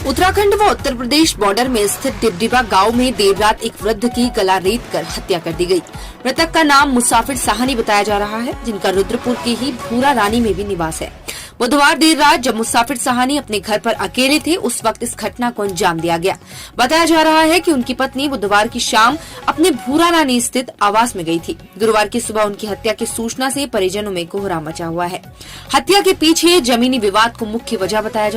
उत्तराखंड व उत्तर प्रदेश बॉर्डर में स्थित डिबडिबा गांव में देर रात एक वृद्ध की गला रेत कर हत्या कर दी गई। मृतक का नाम मुसाफिर साहनी बताया जा रहा है, जिनका रुद्रपुर के ही भूरा रानी में भी निवास है। बुधवार देर रात जब मुसाफिर साहनी अपने घर पर अकेले थे, उस वक्त इस घटना को अंजाम दिया गया। बताया जा रहा है कि उनकी पत्नी बुधवार की शाम अपने भूरा रानी स्थित आवास में गई थी। गुरुवार की सुबह उनकी हत्या की सूचना से परिजनों में कोहराम मचा हुआ है। हत्या के पीछे जमीनी विवाद को मुख्य वजह बताया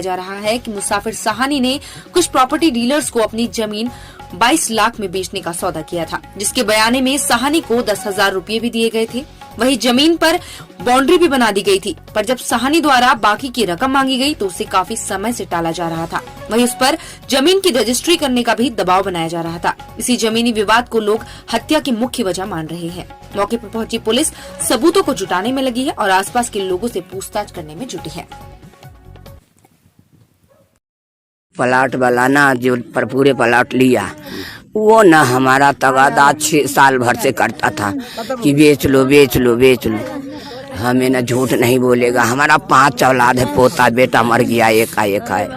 जा रहा है कि मुसाफिर साहनी ने कुछ प्रॉपर्टी डीलर्स को अपनी जमीन 22 लाख में बेचने का सौदा किया था, जिसके बयाने में साहनी को 10,000 रुपये भी दिए गए थे। वही जमीन पर बाउंड्री भी बना दी गई थी, पर जब साहनी द्वारा बाकी की रकम मांगी गई तो उसे काफी समय से टाला जा रहा था। वही उस पर जमीन की रजिस्ट्री करने का भी दबाव बनाया जा रहा था। इसी जमीनी विवाद को लोग हत्या की मुख्य वजह मान रहे हैं। मौके पर पहुंची पुलिस सबूतों को जुटाने में लगी है और आसपास के लोगों से पूछताछ करने में जुटी है। प्लाट वाला ना जो पर पूरे प्लाट लिया, वो ना हमारा तगादा 6 साल भर से करता था कि बेच लो बेच लो बेच लो। हमें ना झूठ नहीं बोलेगा। हमारा 5 औलाद है, पोता बेटा मर गया एक है।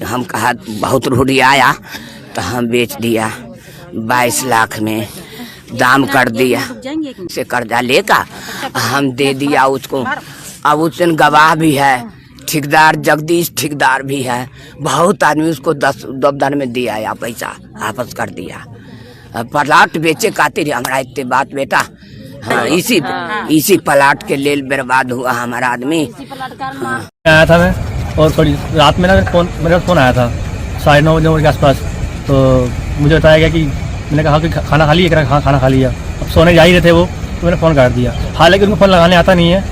हम कहा बहुत रूढ़ी आया तो हम बेच दिया। 22 लाख में दाम कर दिया। से कर्जा लेकर हम दे दिया उसको। अब उस दिन गवाह भी है, ठेकेदार जगदीश ठेकेदार भी है। बहुत आदमी उसको 10 दफ्तर में दिया या पैसा वापस कर दिया। प्लाट बेचे खातिर हमारा इतने बात बेटा। हाँ, इसी प्लाट के लेल बर्बाद हुआ हमारा आदमी। आया था मैं, और थोड़ी रात में ना मेरा फोन आया था 9:30 बजे के आसपास। तो मुझे बताया गया कि मैंने कहा कि खाना खा लिया। हाँ खाना खा लिया। अब सोने जा ही रहे थे वो, तो मैंने फ़ोन काट दिया। हालांकि उनको फ़ोन लगाने आता नहीं है,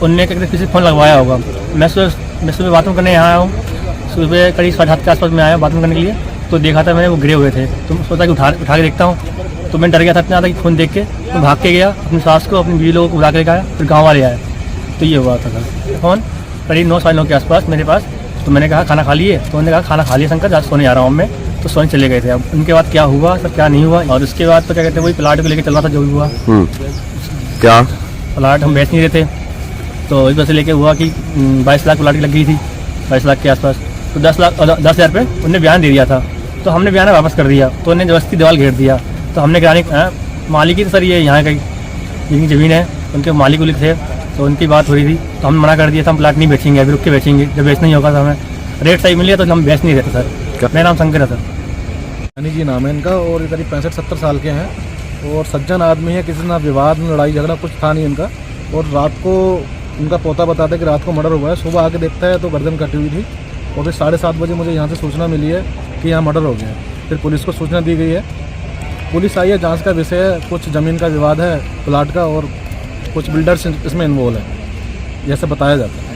उनने किसी फ़ोन लगवाया होगा। मैं सुबह बाथरूम करने यहाँ आया हूँ। सुबह करीब 7:30 के आसपास में आया बाथरूम करने के लिए, तो देखा था मैंने वो गिरे हुए थे। तो सोचा कि उठा के देखता हूँ। तो मैं डर गया था इतना ज़्यादा कि फ़ोन देख के तो भाग के गया, अपनी सास को अपनी बीवी लोगों को बुला के आया। फिर गाँव वाले आए तो ये हुआ था सर। फ़ोन करीब 9 साढ़े 9 के आसपास मेरे पास। तो मैंने कहा खाना खा लिए? तो उन्होंने कहा खाना खा लिया शंकर, आज सोने जा रहा हूँ मैं। तो सोने चले गए थे। अब उनके बाद क्या हुआ सर क्या नहीं हुआ, और उसके बाद तो क्या कहते हैं वही प्लाट को लेकर चल रहा था जो भी हुआ। क्या प्लाट हम बेच नहीं रहे थे, तो इस वजह से लेके हुआ कि 22 लाख प्लाट की लग गई थी, 22 लाख के आसपास। तो 10,000 रुपये उन्होंने बयान दे दिया था। तो हमने बयान वापस कर दिया। तो उन्होंने जबरदस्ती दीवार घेर दिया। तो हमने गिराने मालिक ही तो सर ये यहाँ का जिनकी ज़मीन है उनके मालिक उलिक थे, तो उनकी बात हो रही थी। तो हमने मना कर दिया था हम प्लाट नहीं बेचेंगे, अभी रुक के बेचेंगे। जब बेचना ही होगा तो हमें रेट सही मिल गया तो हम बेच नहीं देते सर। मेरा नाम शंकर है सर। यानी जी नाम है इनका, और ये करीब 65-70 साल के हैं और सज्जन आदमी है। किसी ना विवाद लड़ाई झगड़ा कुछ था नहीं इनका। और रात को उनका पोता बताता है कि रात को मर्डर हुआ है। सुबह आके देखता है तो गर्दन कटी हुई थी। और फिर 7:30 बजे मुझे यहाँ से सूचना मिली है कि यहाँ मर्डर हो गया है। फिर पुलिस को सूचना दी गई है, पुलिस आई है। जांच का विषय है, कुछ ज़मीन का विवाद है प्लाट का, और कुछ बिल्डर्स इसमें इन्वॉल्व है जैसे बताया जाता है।